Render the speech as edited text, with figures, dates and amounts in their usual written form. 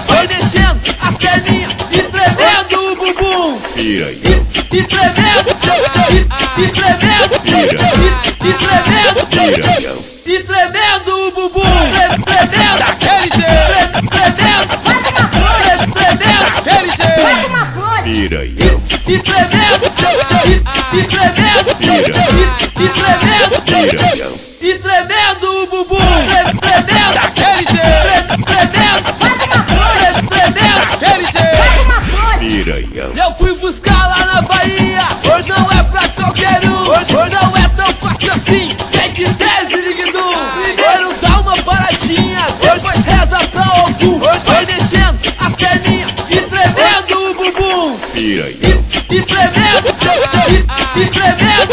Foi mexendo as perninhas e tremendo o bumbum. E tremendo, e tremendo, e tremendo, e tremendo o bumbum. Tremendo, daquele jeito, tremendo, daquele jeito, Piranhão, e tremendo, e tremendo, e tremendo, piranhão, e tremendo o bumbum. Tremendo, daquele jeito, tremendo, daquele jeito, piranhão, eu fui buscar lá na Bahia. Hoje não é pra qualquer um. Hoje não é tão fácil assim. Tem que ter ziriguidum. Primeiro dá uma paradinha, depois reza pra Ogum. Foi mexendo as perninhas e tremendo o bumbum. piranhão, E tremendo, e tremendo,